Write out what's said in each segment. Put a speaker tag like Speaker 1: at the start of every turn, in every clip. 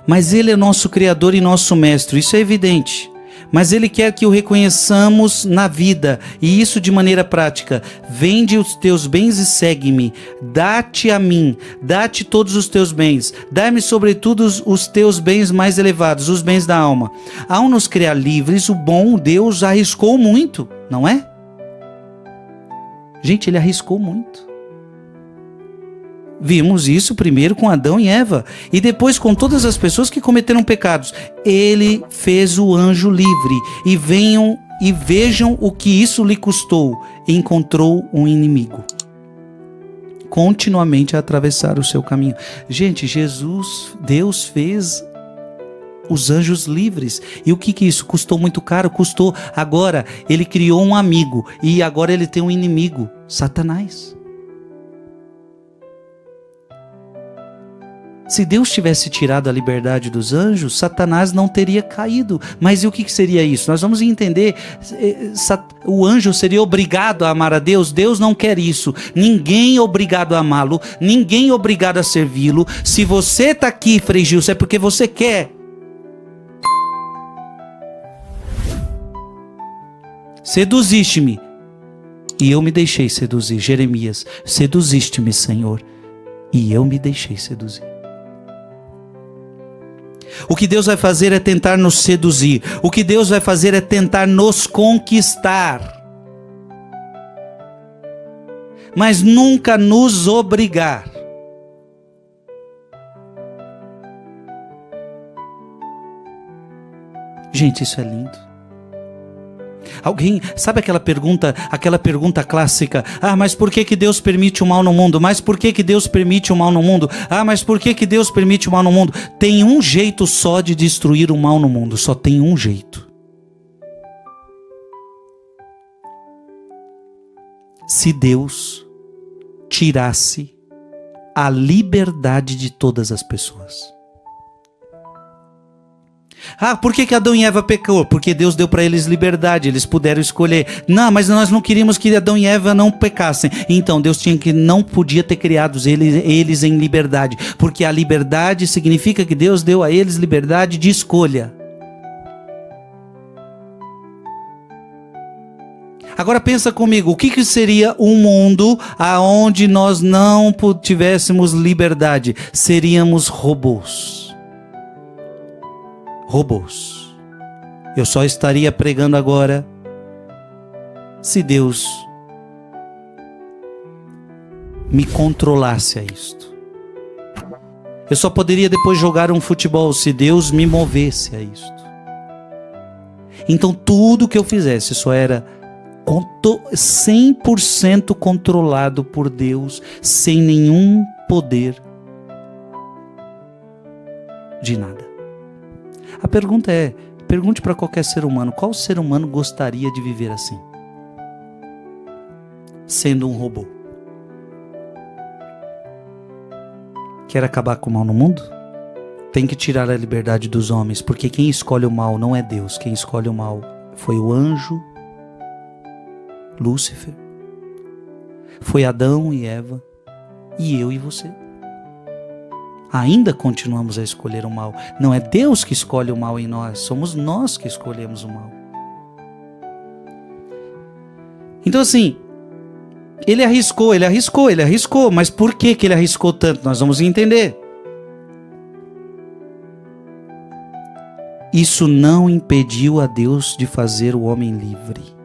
Speaker 1: Mas Ele é nosso Criador e nosso Mestre, isso é evidente. Mas Ele quer que o reconheçamos na vida, e isso de maneira prática. Vende os teus bens e segue-me. Dá-te a mim, dá-te todos os teus bens. Dá-me sobretudo os teus bens mais elevados, os bens da alma. Ao nos criar livres, o bom Deus arriscou muito, não é? Gente, Ele arriscou muito. Vimos isso primeiro com Adão e Eva, e depois com todas as pessoas que cometeram pecados. Ele fez o anjo livre, e venham e vejam o que isso lhe custou. Encontrou um inimigo, continuamente a atravessar o seu caminho. Gente, Deus fez os anjos livres. E o que isso custou? Muito caro, custou. Agora ele criou um amigo, e agora ele tem um inimigo, Satanás. Se Deus tivesse tirado a liberdade dos anjos, Satanás não teria caído. Mas e o que seria isso? Nós vamos entender. O anjo seria obrigado a amar a Deus. Deus não quer isso. Ninguém é obrigado a amá-lo. Ninguém é obrigado a servi-lo. Se você está aqui, Frei Gilson, é porque você quer. Seduziste-me e eu me deixei seduzir. Jeremias, seduziste-me, Senhor, e eu me deixei seduzir. O que Deus vai fazer é tentar nos seduzir. O que Deus vai fazer é tentar nos conquistar. Mas nunca nos obrigar. Gente, isso é lindo. Alguém, sabe aquela pergunta clássica? Ah, mas por que Deus permite o mal no mundo? Mas por que Deus permite o mal no mundo? Ah, mas por que Deus permite o mal no mundo? Tem um jeito só de destruir o mal no mundo. Só tem um jeito. Se Deus tirasse a liberdade de todas as pessoas. Ah, por que Adão e Eva pecou? Porque Deus deu para eles liberdade, eles puderam escolher. Não, mas nós não queríamos que Adão e Eva não pecassem. Então Deus não podia ter criado eles em liberdade, porque a liberdade significa que Deus deu a eles liberdade de escolha. Agora pensa comigo, o que seria um mundo onde nós não tivéssemos liberdade? Seríamos robôs. Robôs. Eu só estaria pregando agora se Deus me controlasse a isto. Eu só poderia depois jogar um futebol se Deus me movesse a isto. Então tudo que eu fizesse só era 100% controlado por Deus, sem nenhum poder de nada. A pergunta pergunte para qualquer ser humano, qual ser humano gostaria de viver assim? Sendo um robô. Quer acabar com o mal no mundo? Tem que tirar a liberdade dos homens, porque quem escolhe o mal não é Deus, quem escolhe o mal foi o anjo Lúcifer, foi Adão e Eva, e eu e você. Ainda continuamos a escolher o mal. Não é Deus que escolhe o mal em nós, somos nós que escolhemos o mal. Então assim, ele arriscou, mas por que ele arriscou tanto? Nós vamos entender. Isso não impediu a Deus de fazer o homem livre.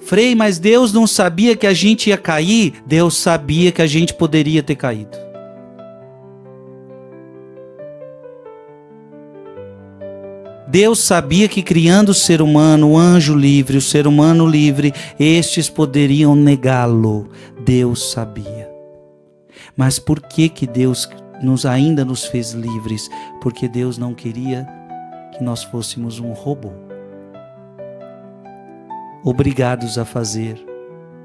Speaker 1: Frei, mas Deus não sabia que a gente ia cair? Deus sabia que a gente poderia ter caído. Deus sabia que criando o ser humano, o anjo livre, o ser humano livre, estes poderiam negá-lo. Deus sabia. Mas por que Deus ainda nos fez livres? Porque Deus não queria que nós fôssemos um robô, obrigados a fazer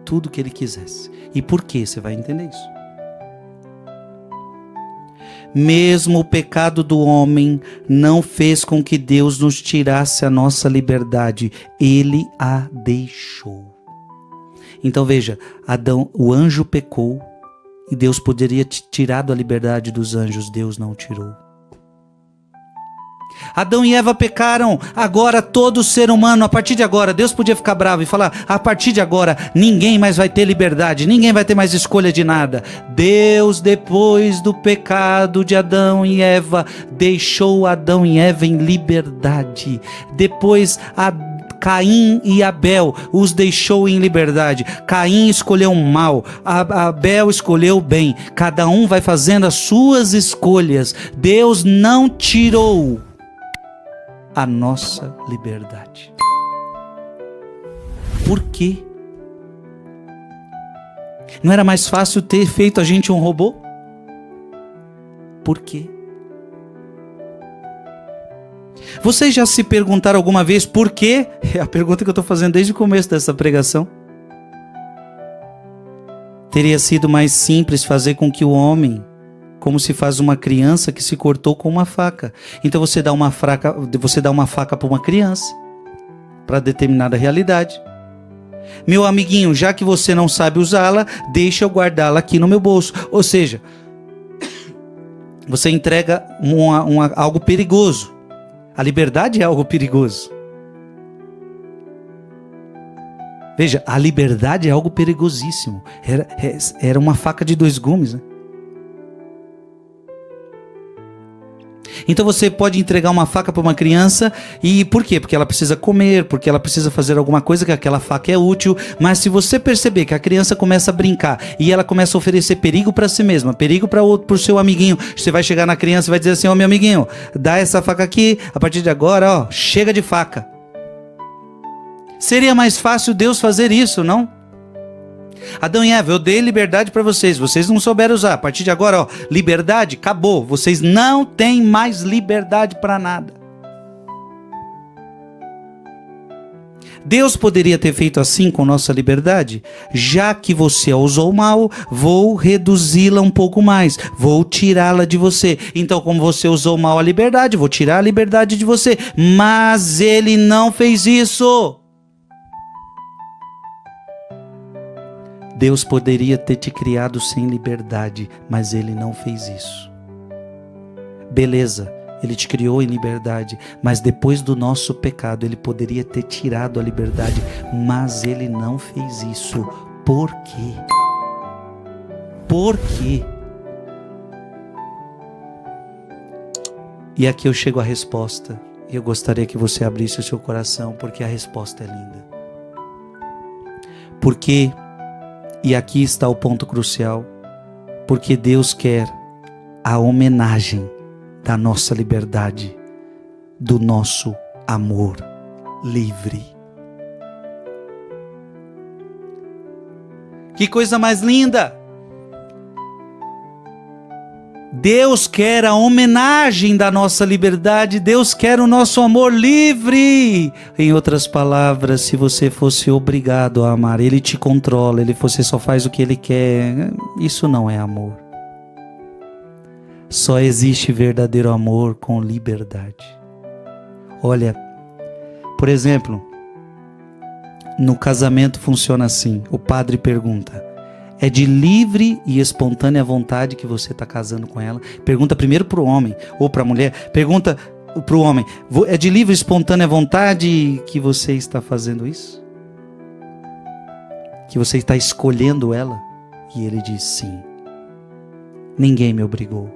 Speaker 1: tudo o que Ele quisesse. E por que? Você vai entender isso. Mesmo o pecado do homem não fez com que Deus nos tirasse a nossa liberdade. Ele a deixou. Então veja, o anjo pecou e Deus poderia ter tirado a liberdade dos anjos. Deus não tirou. Adão e Eva pecaram, agora todo ser humano, a partir de agora, Deus podia ficar bravo e falar, a partir de agora, ninguém mais vai ter liberdade, ninguém vai ter mais escolha de nada. Deus, depois do pecado de Adão e Eva, deixou Adão e Eva em liberdade. Depois, Caim e Abel os deixou em liberdade. Caim escolheu o mal, Abel escolheu o bem. Cada um vai fazendo as suas escolhas. Deus não tirou a nossa liberdade. Por quê? Não era mais fácil ter feito a gente um robô? Por quê? Vocês já se perguntaram alguma vez por quê? É a pergunta que eu estou fazendo desde o começo dessa pregação. Teria sido mais simples fazer com que o homem, como se faz uma criança que se cortou com uma faca. Então você dá uma faca para uma criança, para determinada realidade. Meu amiguinho, já que você não sabe usá-la, deixa eu guardá-la aqui no meu bolso. Ou seja, você entrega algo perigoso. A liberdade é algo perigoso. Veja, a liberdade é algo perigosíssimo. Era uma faca de dois gumes, né? Então você pode entregar uma faca para uma criança, e por quê? Porque ela precisa comer, porque ela precisa fazer alguma coisa que aquela faca é útil. Mas se você perceber que a criança começa a brincar e ela começa a oferecer perigo para si mesma, perigo para o seu amiguinho, você vai chegar na criança e vai dizer assim: ó, meu amiguinho, dá essa faca aqui, a partir de agora, ó, chega de faca. Seria mais fácil Deus fazer isso, não? Adão e Eva, eu dei liberdade para vocês, vocês não souberam usar. A partir de agora, ó, liberdade, acabou. Vocês não têm mais liberdade para nada. Deus poderia ter feito assim com nossa liberdade? Já que você a usou mal, vou reduzi-la um pouco mais, vou tirá-la de você. Então, como você usou mal a liberdade, vou tirar a liberdade de você. Mas Ele não fez isso. Deus poderia ter te criado sem liberdade, mas Ele não fez isso. Beleza, Ele te criou em liberdade, mas depois do nosso pecado, Ele poderia ter tirado a liberdade, mas Ele não fez isso. Por quê? Por quê? E aqui eu chego à resposta, e eu gostaria que você abrisse o seu coração, porque a resposta é linda. Porque... E aqui está o ponto crucial, porque Deus quer a homenagem da nossa liberdade, do nosso amor livre. Que coisa mais linda! Deus quer a homenagem da nossa liberdade, Deus quer o nosso amor livre. Em outras palavras, se você fosse obrigado a amar, Ele te controla, você só faz o que Ele quer, isso não é amor. Só existe verdadeiro amor com liberdade. Olha, por exemplo, no casamento funciona assim, o padre pergunta: é de livre e espontânea vontade que você está casando com ela? Pergunta primeiro para o homem ou para a mulher. Pergunta para o homem: é de livre e espontânea vontade que você está fazendo isso? Que você está escolhendo ela? E ele diz sim. Ninguém me obrigou.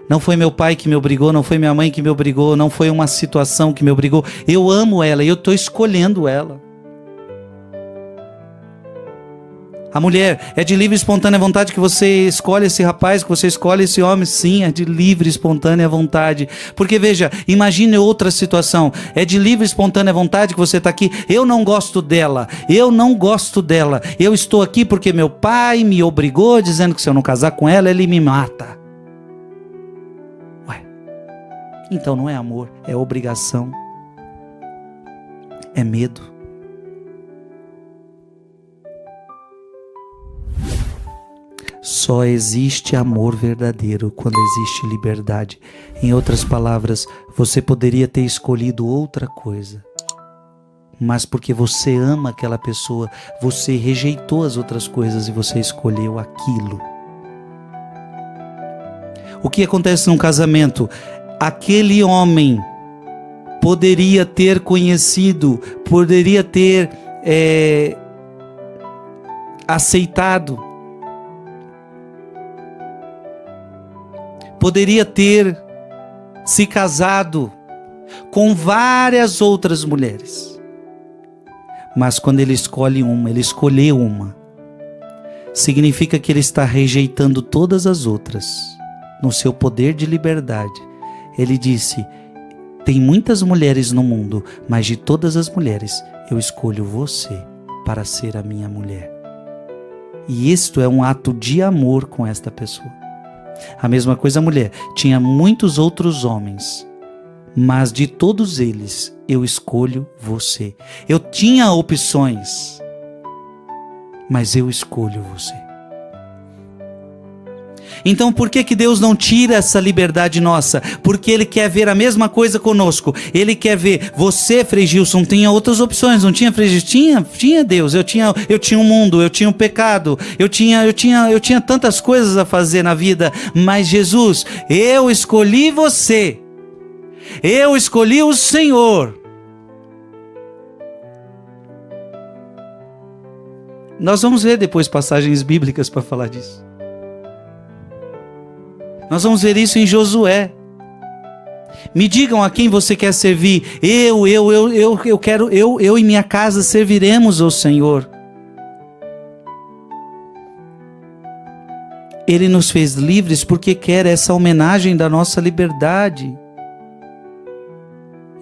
Speaker 1: Não foi meu pai que me obrigou, não foi minha mãe que me obrigou, não foi uma situação que me obrigou. Eu amo ela e eu estou escolhendo ela. A mulher, é de livre e espontânea vontade que você escolhe esse rapaz, que você escolhe esse homem? Sim, é de livre e espontânea vontade. Porque veja, imagine outra situação. É de livre e espontânea vontade que você está aqui. Eu não gosto dela, eu não gosto dela. Eu estou aqui porque meu pai me obrigou, dizendo que se eu não casar com ela, ele me mata. Ué, então não é amor, é obrigação. É medo. Só existe amor verdadeiro quando existe liberdade. Em outras palavras, você poderia ter escolhido outra coisa, mas porque você ama aquela pessoa, você rejeitou as outras coisas e você escolheu aquilo. O que acontece num casamento? aquele homem poderia ter conhecido, poderia ter aceitado, poderia ter se casado com várias outras mulheres. Mas quando ele escolhe uma, ele escolheu uma, significa que ele está rejeitando todas as outras. No seu poder de liberdade, ele disse: tem muitas mulheres no mundo, mas de todas as mulheres, eu escolho você para ser a minha mulher. E isto é um ato de amor com esta pessoa. A mesma coisa a mulher. Tinha muitos outros homens, mas de todos eles, eu escolho você. Eu tinha opções, mas eu escolho você. Então por que Deus não tira essa liberdade nossa? Porque Ele quer ver a mesma coisa conosco. Ele quer ver você, Frei Gilson, tinha outras opções, não tinha, Frei Gilson? Tinha Deus, eu tinha um mundo, eu tinha um pecado, eu tinha tantas coisas a fazer na vida, mas Jesus, eu escolhi você, eu escolhi o Senhor. Nós vamos ver depois passagens bíblicas para falar disso. Nós vamos ver isso em Josué. Me digam a quem você quer servir. Eu e minha casa serviremos ao Senhor. Ele nos fez livres porque quer essa homenagem da nossa liberdade.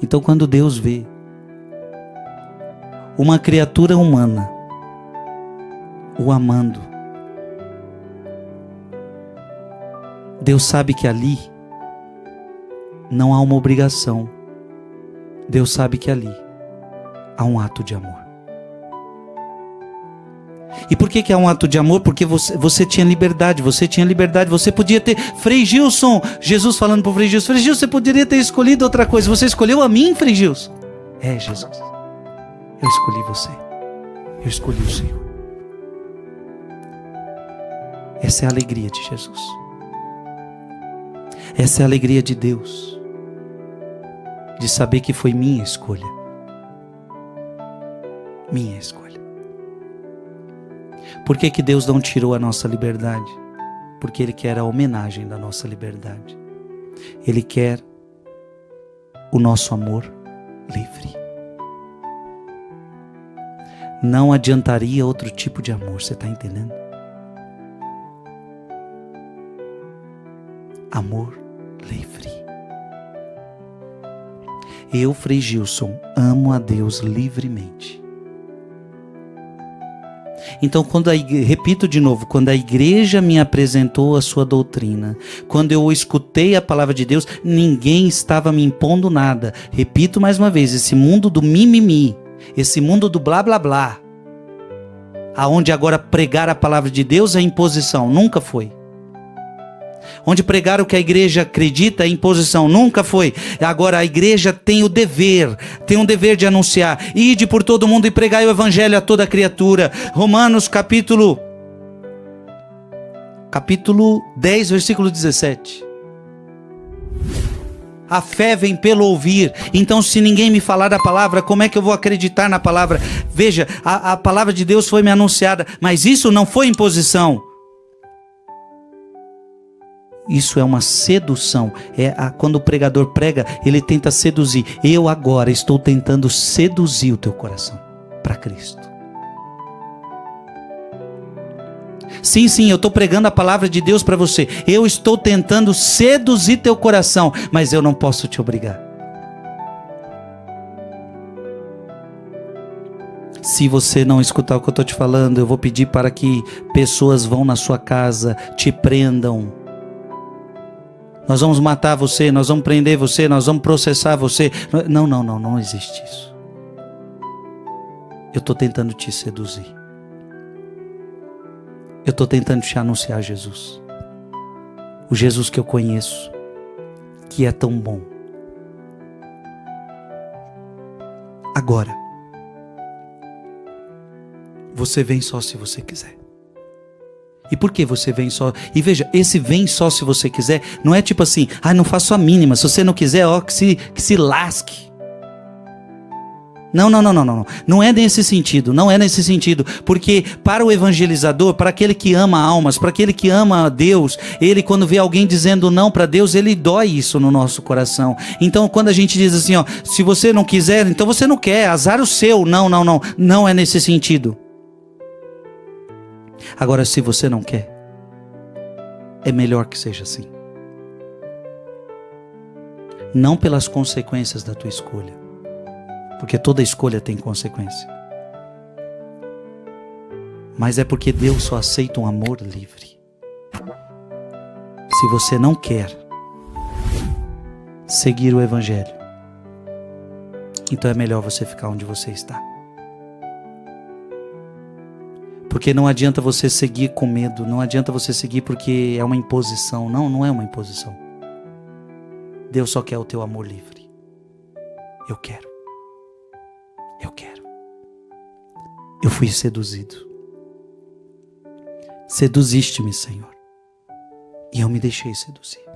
Speaker 1: Então, quando Deus vê uma criatura humana o amando, Deus sabe que ali não há uma obrigação. Deus sabe que ali há um ato de amor. E por que há um ato de amor? Porque você tinha liberdade, você podia ter... Frei Gilson, Jesus falando para o Frei Gilson, você poderia ter escolhido outra coisa, você escolheu a mim, Frei Gilson? Jesus, eu escolhi você, eu escolhi o Senhor. Essa é a alegria de Jesus. Essa é a alegria de Deus, de saber que foi minha escolha. Minha escolha. Por que Deus não tirou a nossa liberdade? Porque Ele quer a homenagem da nossa liberdade. Ele quer o nosso amor livre. Não adiantaria outro tipo de amor, você está entendendo? Amor livre. Eu, Frei Gilson, amo a Deus livremente. Então, repito de novo, quando a igreja me apresentou a sua doutrina, quando eu escutei a palavra de Deus, ninguém estava me impondo nada. Repito mais uma vez, esse mundo do mimimi, esse mundo do blá blá blá, aonde agora pregar a palavra de Deus é imposição, nunca foi. Onde pregar o que a igreja acredita é imposição, nunca foi. Agora a igreja tem o dever, de anunciar. Ide por todo mundo e pregai o evangelho a toda criatura. Romanos capítulo 10, versículo 17. A fé vem pelo ouvir. Então, se ninguém me falar da palavra, como é que eu vou acreditar na palavra? Veja, a palavra de Deus foi me anunciada, mas isso não foi imposição. Isso é uma sedução. Quando o pregador prega, ele tenta seduzir. Eu agora estou tentando seduzir o teu coração para Cristo. Sim, eu estou pregando a palavra de Deus para você. Eu estou tentando seduzir teu coração, mas eu não posso te obrigar. Se você não escutar o que eu estou te falando, eu vou pedir para que pessoas vão na sua casa, te prendam. Nós vamos matar você, nós vamos prender você, nós vamos processar você. Não existe isso. Eu estou tentando te seduzir. Eu estou tentando te anunciar Jesus. O Jesus que eu conheço, que é tão bom. Agora, você vem só se você quiser. E por que você vem só? E veja, esse vem só se você quiser, não é tipo assim, não faço a mínima, se você não quiser, ó, que se lasque. Não. Não é nesse sentido, não é nesse sentido. Porque para o evangelizador, para aquele que ama almas, para aquele que ama a Deus, ele quando vê alguém dizendo não para Deus, ele dói isso no nosso coração. Então quando a gente diz assim, ó, se você não quiser, então você não quer, azar o seu. Não é nesse sentido. Agora, se você não quer, é melhor que seja assim. Não pelas consequências da tua escolha, porque toda escolha tem consequência, mas é porque Deus só aceita um amor livre. Se você não quer seguir o Evangelho, então é melhor você ficar onde você está. Porque não adianta você seguir com medo, não adianta você seguir porque é uma imposição. Não é uma imposição. Deus só quer o teu amor livre. Eu quero. Eu fui seduzido. Seduziste-me, Senhor. E eu me deixei seduzir.